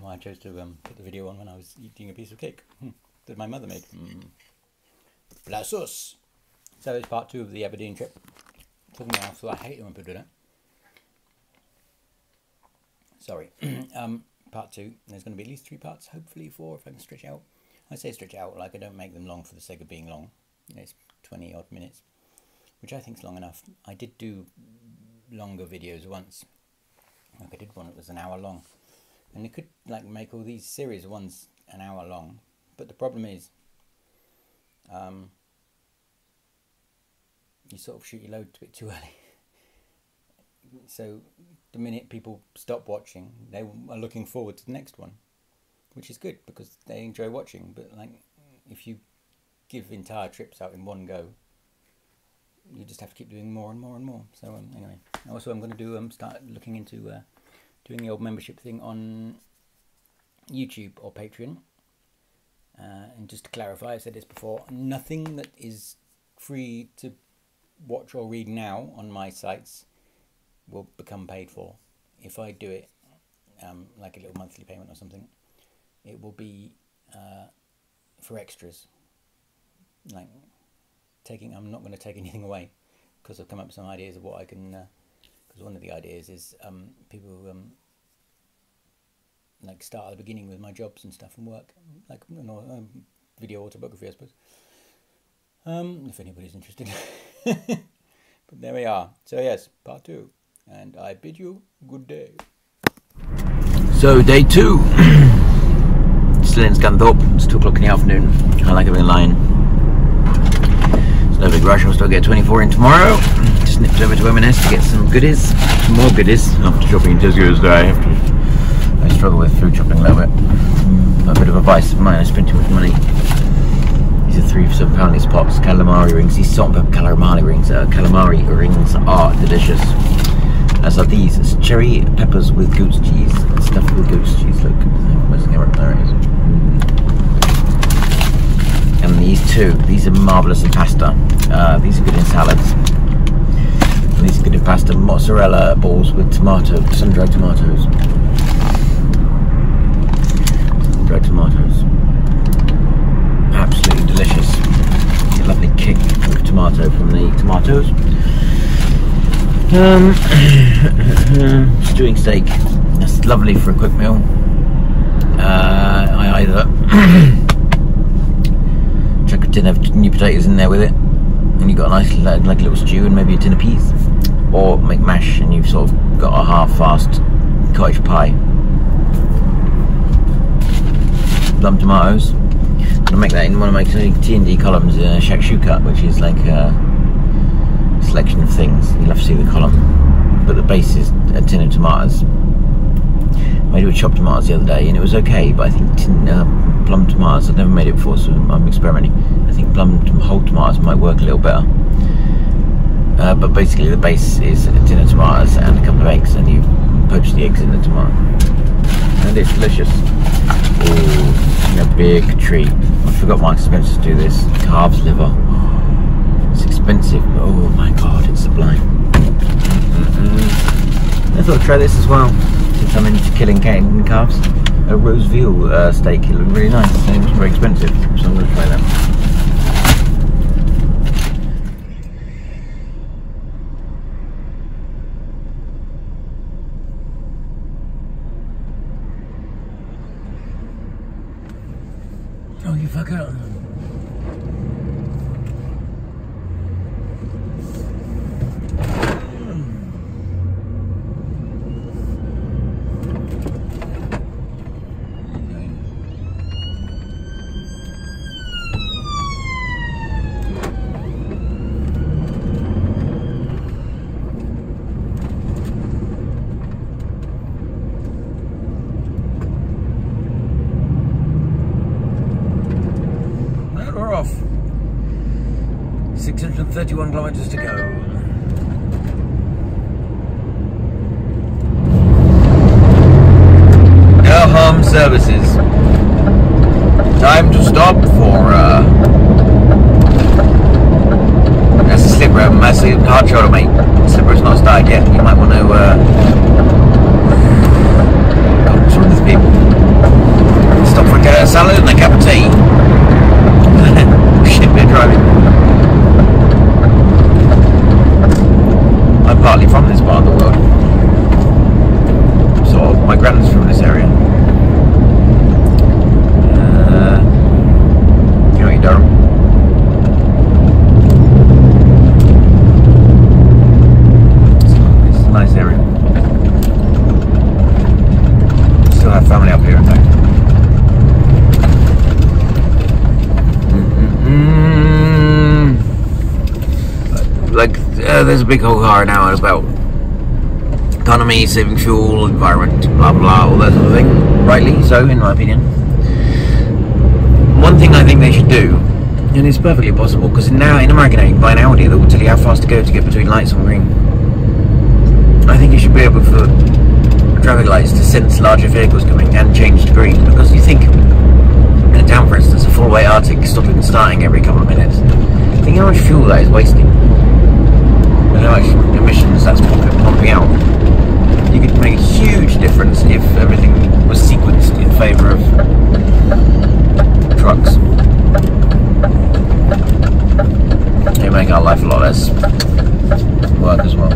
why I chose to put the video on when I was eating a piece of cake that my mother made. Bless us! So it's part 2 of the Aberdeen trip. Took me off, so I hate it when people do that. Sorry. Part 2. There's going to be at least 3 parts, hopefully 4 if I can stretch out. I say stretch out, like I don't make them long for the sake of being long. You know, it's 20 odd minutes, which I think is long enough. I did do longer videos once. Like I did one that was an hour long. And you could like make all these series of ones an hour long. But the problem is, you sort of shoot your load a bit too early. So the minute people stop watching, they are looking forward to the next one, which is good because they enjoy watching. But like, if you give entire trips out in one go, you just have to keep doing more and more and more. So anyway, also I'm going to do start looking into doing the old membership thing on YouTube or Patreon. And just to clarify, I've said this before, nothing that is free to watch or read now on my sites will become paid for. If I do it like a little monthly payment or something, it will be for extras. Like I'm not going to take anything away because I've come up with some ideas of what I can. Because one of the ideas is people who like start at the beginning with my jobs and stuff and work, like video autobiography, I suppose. If anybody's interested. But there we are. So yes, part 2. And I bid you good day. So day 2. Still in Scunthorpe. It's 2 o'clock in the afternoon. I like having a line. It's no big rush. I'll still get 24 in tomorrow. Just nipped over to M&S to get some goodies. Some more goodies. After shopping in Tesco's today, I struggle with food shopping a little bit. A bit of a vice of mine. I spend too much money. These are 3 for £7 these pots. Calamari Rings. These salt and pepper calamari rings. Calamari Rings are delicious. As are these. It's cherry peppers with goat's cheese. Stuffed with goat's cheese. Look. There it is. And these 2. These are marvellous in pasta. These are good in salads. And these are good in pasta. Mozzarella balls with tomato. Sun-dried tomatoes. Dried tomatoes. Absolutely delicious. A lovely kick of tomato from the tomatoes. Stewing steak. That's lovely for a quick meal. I either chuck a tin of new potatoes in there with it, and you've got a nice like a little stew and maybe a tin of peas, or make mash and you've sort of got a half-fast cottage pie. Plum tomatoes. I'm gonna make that in one of my T&D columns, shakshuka, which is like a selection of things. You'll have to see the column, but the base is a tin of tomatoes. I made it with chopped tomatoes the other day and it was okay, but I think plum tomatoes, I've never made it before, so I'm experimenting. I think whole tomatoes might work a little better. But basically the base is a tin of tomatoes and a couple of eggs, and you poach the eggs in the tomato. And it's delicious. Ooh, a big treat. I forgot Mark Spencer to do this. Calf's liver. It's expensive, but oh my god, it's sublime. I thought I'd try this as well, since I'm into killing calves. A rose veal steak, it looked really nice, and it was very expensive, so I'm going to try that. Oh, you fucker. Off. 631 kilometers to go. No home services. Time to stop for that's a slipper. I have a massive hard shoulder, mate. The slipper's not started yet. You might want to what's wrong with people? a salad and a cup of tea. Shit, bit of driving. I'm partly from this part of the world. Sort of, my grand's from this area. County Durham. It's a nice area. Still have family up here, in fact. There's a big whole car now about economy, saving fuel, environment, blah blah, all that sort of thing. Rightly so, in my opinion. One thing I think they should do, and it's perfectly possible, because now in America now you can buy an Audi that will tell you how fast to go to get between lights on green. I think you should be able for traffic lights to sense larger vehicles coming and change to green, because you think in a town, for instance, a full-weight Arctic stopping and starting every couple of minutes. Think how much fuel that is wasting, and how much emissions that's pumping out. You could make a huge difference if everything was sequenced in favour of trucks. They make our life a lot less work as well.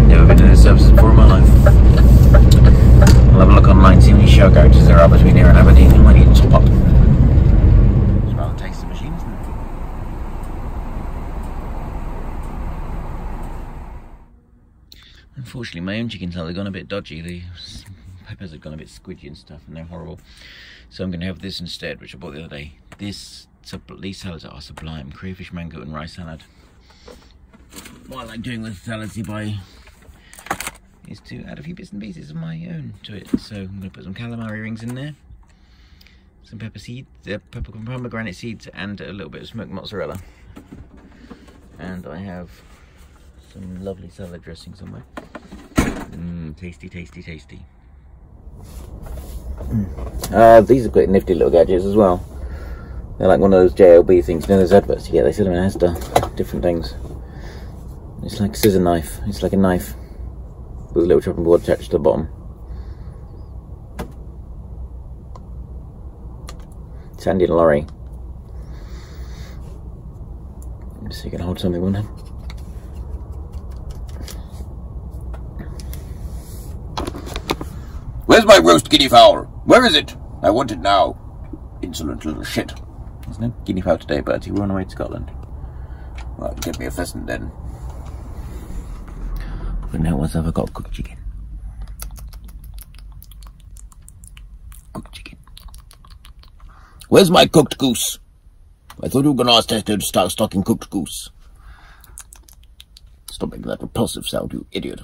Never been in this service before in my life. I'll have a look online, see how many show garages there are between here and Aberdeen. I might need to top up. It's a rather tasty machine, isn't it? Unfortunately, my own chickens have gone a bit dodgy. The peppers have gone a bit squidgy and stuff, and they're horrible. So I'm going to have this instead, which I bought the other day. These salads are sublime. Crayfish, mango, and rice salad. What I like doing with salads you buy is to add a few bits and pieces of my own to it. So I'm going to put some calamari rings in there, some pepper seeds, pomegranate seeds, and a little bit of smoked mozzarella. And I have some lovely salad dressing somewhere. Tasty, tasty, tasty. These are quite nifty little gadgets as well. They're like one of those JLB things. You know those adverts you get? They sell them in Asda. Different things. It's like a scissor knife. It's like a knife with a little chopping board attached to the bottom. Sandy and lorry. So you can hold something one hand. Where's my roast guinea fowl? Where is it? I want it now. Insolent little shit. There's no guinea fowl today, Bertie. We're on our way to Scotland. Well, get me a pheasant then. But now once I've got cooked chicken. Cooked chicken. Where's my cooked goose? I thought you were going to ask Tesco to start stocking cooked goose. Stop making that repulsive sound, you idiot.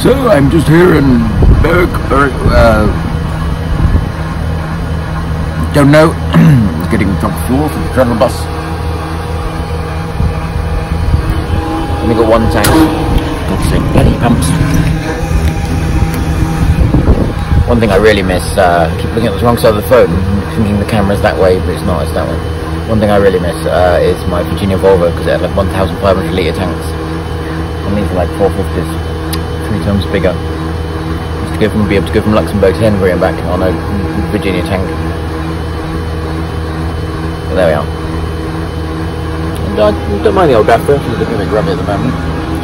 So, I'm just here in don't know, getting top fuel from the travel bus. Only got one tank. God's sake, bloody pumps. One thing I really miss, I keep looking at the wrong side of the phone, thinking the camera's that way, but it's not, it's that way. One thing I really miss is my Virginia Volvo, because it had like 1,500 litre tanks. And these are like 450s, 3 times bigger. Just to be able to go from Luxembourg to Edinburgh and back on a Virginia tank. But there we are. And I don't mind the old Gaffer, she's looking a bit grubby at the moment.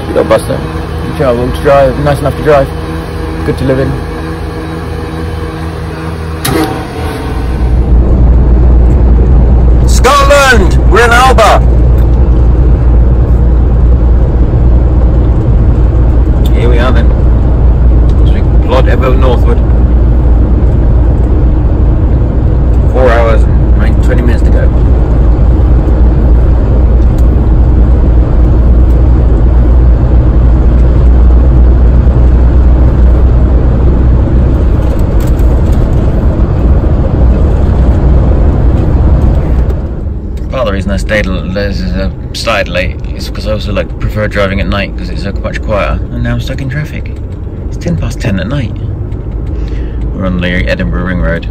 She's got a bus though. Enjoyable to drive, nice enough to drive, good to live in. Scotland! We're in Alba! Here we are then. As we plod ever northward. 4 hours and 20 minutes to go. Part of the reason I started late is because I also prefer driving at night because it's so much quieter, and now I'm stuck in traffic. It's 10 past 10 at night. We're on the Edinburgh Ring Road.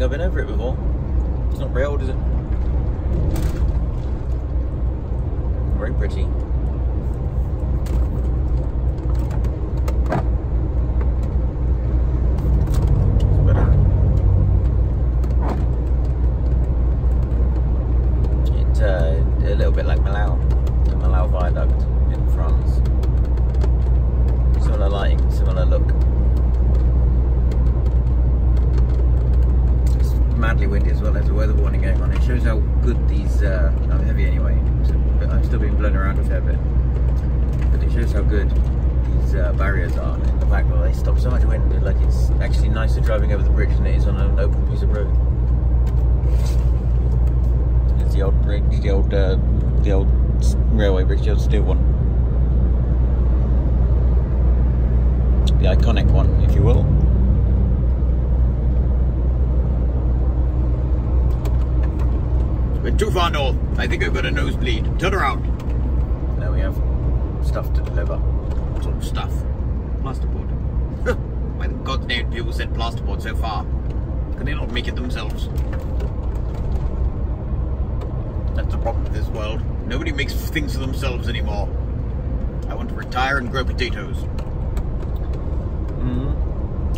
I've been over it before. It's not very old, is it? Very pretty. It's a little bit like Malau, the Malau Viaduct in France. Similar lighting, similar look. It's madly windy as well. There's a weather warning going on. It shows how good these. I'm heavy anyway, but I'm still being blown around a fair bit. But it shows how good these barriers are, and the fact that they stop so much wind. Like, it's actually nicer driving over the bridge than it is on an open piece of road. It's the old bridge, the old railway bridge, the old steel one, the iconic one, if you will. We're too far north. I think I've got a nosebleed. Turn around. Now we have stuff to deliver. What sort of stuff? Plasterboard. Why the God's name people sent plasterboard so far? Can they not make it themselves? That's the problem with this world. Nobody makes things for themselves anymore. I want to retire and grow potatoes.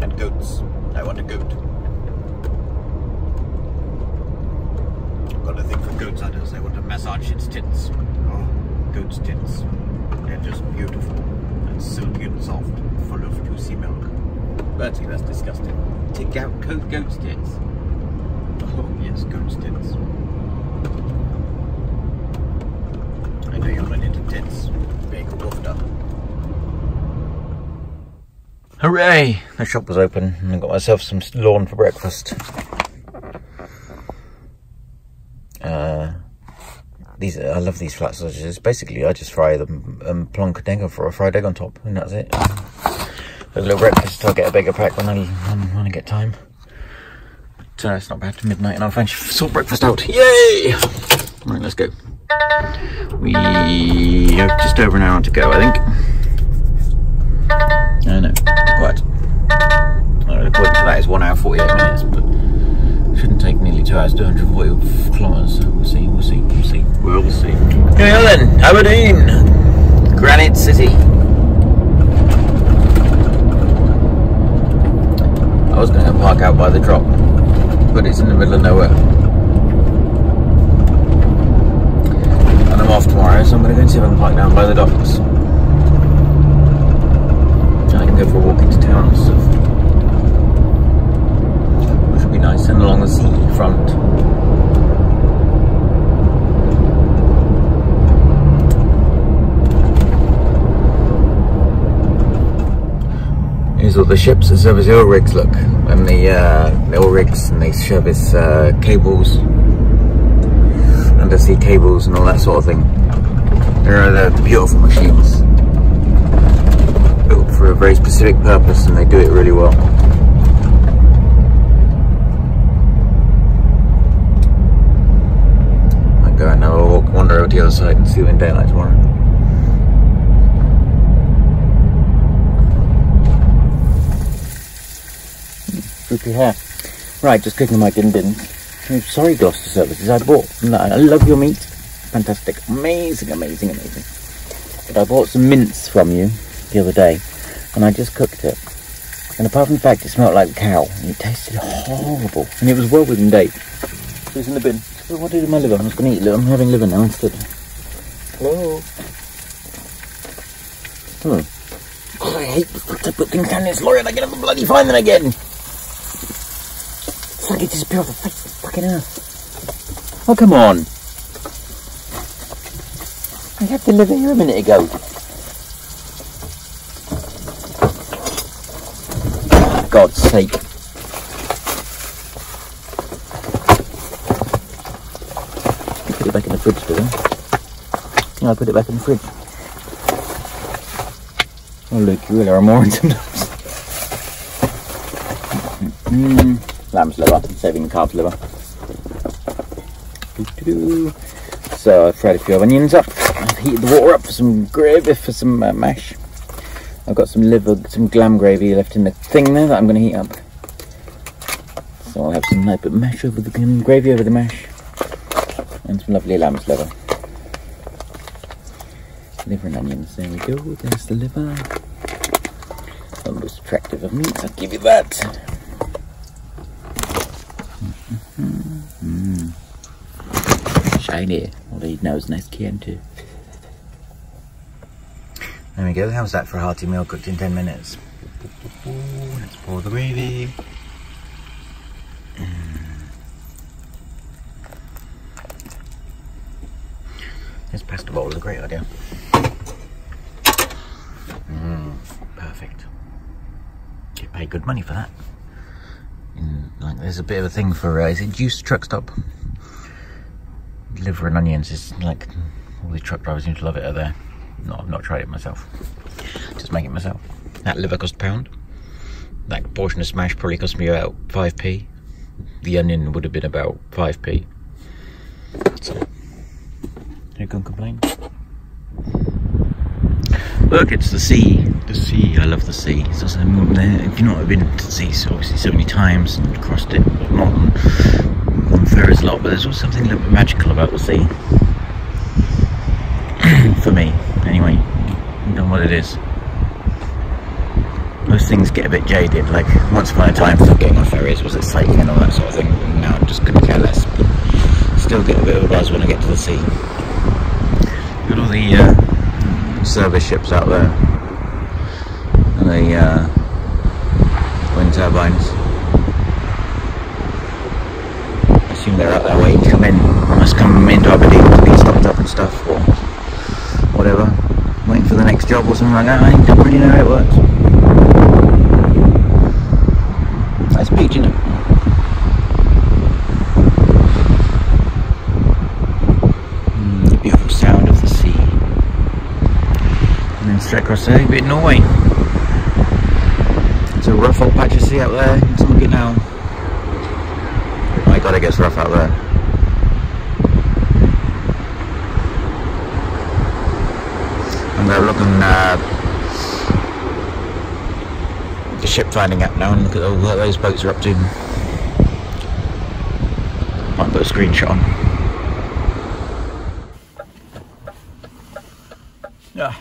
And goats. I want a goat. I've got a thing for goats udders. I want to massage its tits. Oh, goat's tits. They're just beautiful and silky and soft, full of juicy milk. Bertie, that's disgusting. Take out goat's tits. Oh yes, goat's tits. I know you're not into tits. Big woofed up. Hooray! The shop was open and I got myself some lawn for breakfast. I love these flat sausages. Basically, I just fry them and plonk an egg or a fried egg on top, and that's it. A little breakfast. I'll get a bigger pack when I get time. But it's not bad. Midnight, and I'll finish sort breakfast out. Yay! Right, let's go. We have just over an hour to go, I think. No, quite. According to that, it's 1 hour 48 minutes, but it shouldn't take nearly 2 hours, 240 kilometres. So we'll see. We'll see. Here we are then, Aberdeen, Granite City. I was going to park out by the drop, but it's in the middle of nowhere. And I'm off tomorrow, so I'm going to go and see if I can park down by the docks. And I can go for a walk into town and stuff, which would be nice, and along the sea front. Here's all the ships that service the oil rigs, look, and the oil rigs, and they service cables, undersea cables and all that sort of thing. They're beautiful machines, built for a very specific purpose, and they do it really well. I'll go and have a walk, wander over to the other side and see you in daylight tomorrow. Droopy hair. Right, just clicking my din bins. Sorry, Gloucester Services, I bought. I love your meat. Fantastic. Amazing. But I bought some mince from you the other day, and I just cooked it. And apart from the fact it smelled like cow, and it tasted horrible. And it was well within date. So it's in the bin. So what did I do with my liver? I was going to eat liver. I'm having liver now instead. Hello? Hello? God, I hate the fact I put things down in this lorry and I can never bloody find them again. It's like it disappeared off the face of fucking earth. Oh, come on. I had to live here a minute ago. For God's sake. Put it back in the fridge, do I? Yeah, I put it back in the fridge. Oh, look, you really are more sometimes. Lamb's liver, saving the calf's liver. So I've fried a few onions up. I've heated the water up for some gravy, for some mash. I've got some liver, some glam gravy left in the thing there that I'm going to heat up. So I'll have some nice bit of mash over the gravy over the mash, and some lovely lamb's liver. Liver and onions. There we go. There's the liver. The most attractive of meats. I'll give you that. Shiny. Although you know it's nice can too. There we go. How's that for a hearty meal cooked in 10 minutes? Let's pour the gravy. This pasta bowl is a great idea. Perfect. Get paid good money for that. Like, there's a bit of a thing for is it juice truck stop? Liver and onions is like, all these truck drivers seem to love it out there. No, I've not tried it myself. Just make it myself. That liver cost £1. That portion of smash probably cost me about 5p. The onion would have been about 5p. So, who can complain? Look, it's the sea. The sea, I love the sea. It's also, if you've not been to the sea so obviously so many times and crossed it, not on ferries a lot, but there's also something a little bit magical about the sea. For me, anyway. I don't know what it is. Most things get a bit jaded, like once upon a time for getting on ferries was exciting and all that sort of thing, and now I just couldn't care less, but still get a bit of a buzz when I get to the sea. Got all the service ships out there, and the wind turbines. I assume they're out there waiting to come in, must come into Aberdeen to be stocked up and stuff, or whatever, waiting for the next job or something like that. I don't really know how it works. Nice beach, isn't it? The beautiful sound of the sea. And then straight across there, a bit Norway. It's a rough old patch of sea out there. Let's look at now. My God, it gets rough out there. I'm looking the ship finding app now and look at all what those boats are up to. Might put a screenshot on. Yeah.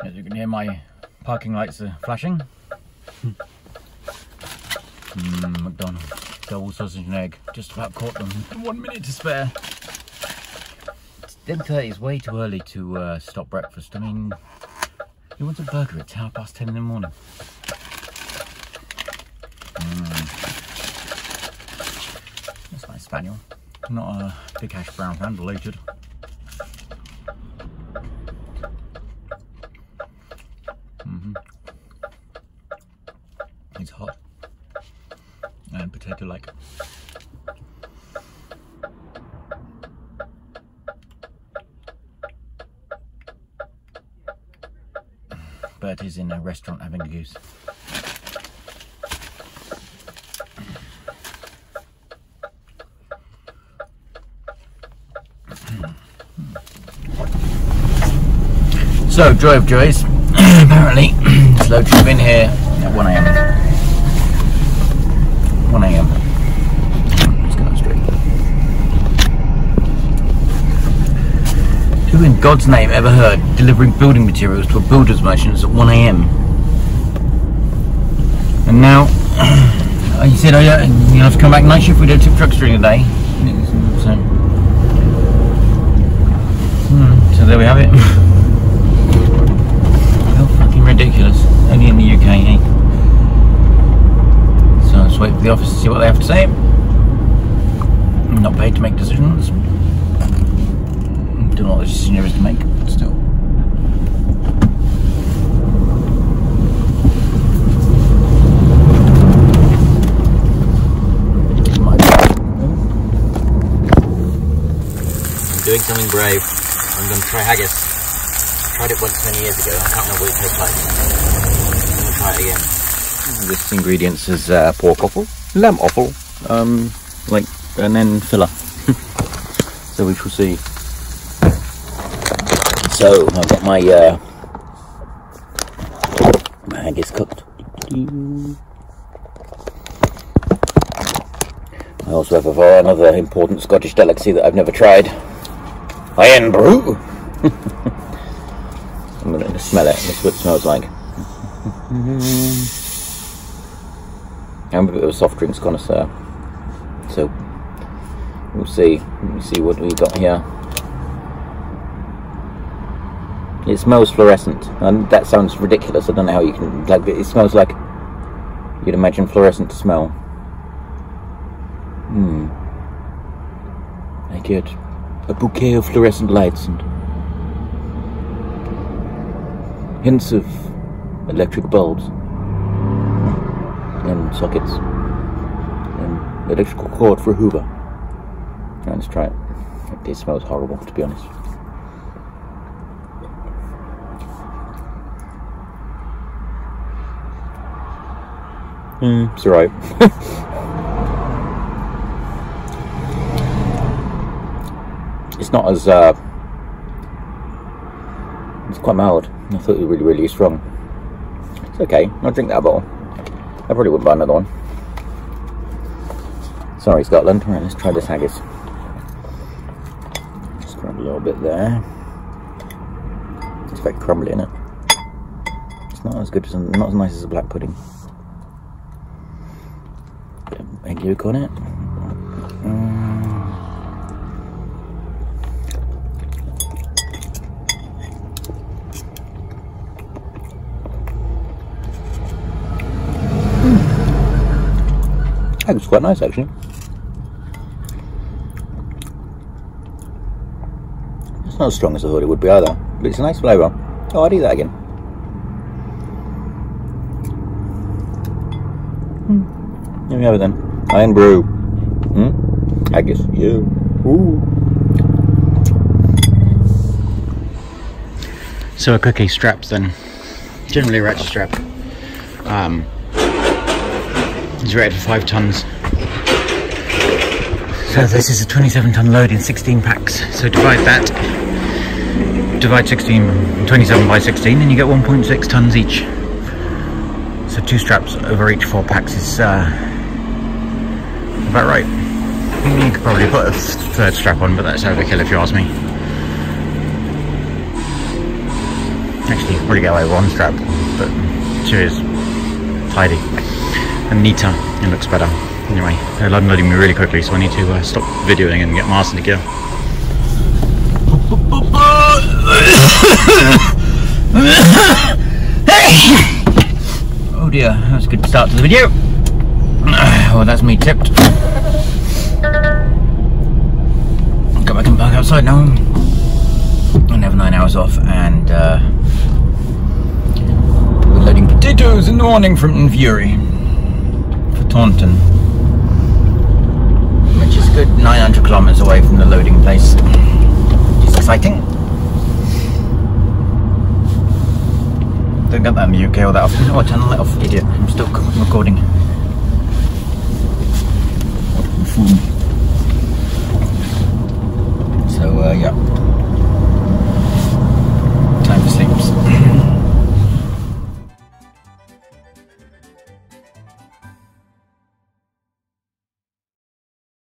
As you can hear, my parking lights are flashing. McDonald's double sausage and egg. Just about caught them. 1 minute to spare. 10:30 is way too early to stop breakfast. I mean, who wants a burger at 10:30 in the morning? That's my spaniel. Not a big hash brown fan, diluted. It's hot and potato-like. Bertie's in a restaurant having a goose. So, joy of joys. Apparently, slow trip in here at 1 AM. 1 AM. Let's go straight. Who in God's name ever heard delivering building materials to a builder's merchant at 1 AM? And now, he said, oh yeah, you'll have to come back night shift, we don't tip trucks during the day. So there we have it. How fucking ridiculous. Only in the UK, eh? So let's wait for the office to see what they have to say. I'm not paid to make decisions. Don't know what the decision there is to make, but still. I'm doing something brave. I'm going to try haggis. Tried it once many years ago. I can't remember what it tastes like. I'm going to try it again. This ingredients is pork offal, lamb offal, and then filler. So we shall see. So I've got my haggis cooked. I also have another important Scottish delicacy that I've never tried. Iron Brew! I'm going to smell it. This is what it smells like. I'm a bit of a soft drinks connoisseur, so we'll see. Let me see what we got here. It smells fluorescent, and that sounds ridiculous. I don't know how you can, like, it smells like you'd imagine fluorescent to smell. I get a bouquet of fluorescent lights and hints of electric bulbs and sockets and electrical cord for a Hoover. Right, let's try it. It smells horrible, to be honest. It's alright. It's not as it's quite mild. I thought it was really, really strong. It's okay. I'll drink that bottle. I probably wouldn't buy another one. Sorry, Scotland. Right, let's try this haggis. Just grab a little bit there. It's very crumbly, isn't it? It's not as good as, not as nice as a black pudding. Bit of egg yolk on it. That was quite nice, actually. It's not as strong as I thought it would be either, but it's a nice flavour. Oh, I'd eat that again. Let me have it then. Iron Brew. Haggis. Yeah. Ooh. So a cookie straps then. Generally a ratchet strap. It's rated for 5 tons. So this is a 27 ton load in 16 packs. So divide 27 by 16 and you get 1.6 tons each. So 2 straps over each 4 packs is about right. You could probably put a 3rd strap on, but that's overkill if you ask me. Actually, you could probably get away with 1 strap, but 2 is tidy and neater. It looks better. Anyway, they're unloading me really quickly, so I need to stop videoing and get my arse into gear. Oh dear, that was a good start to the video. Well, that's me tipped. Go back and park outside now. And have 9 hours off, and we're loading potatoes in the morning from Fury for Taunton, which is a good 900 kilometers away from the loading place. It's exciting. Don't get that in the UK all that often. Oh, I turned the light off, idiot. I'm still recording. Food.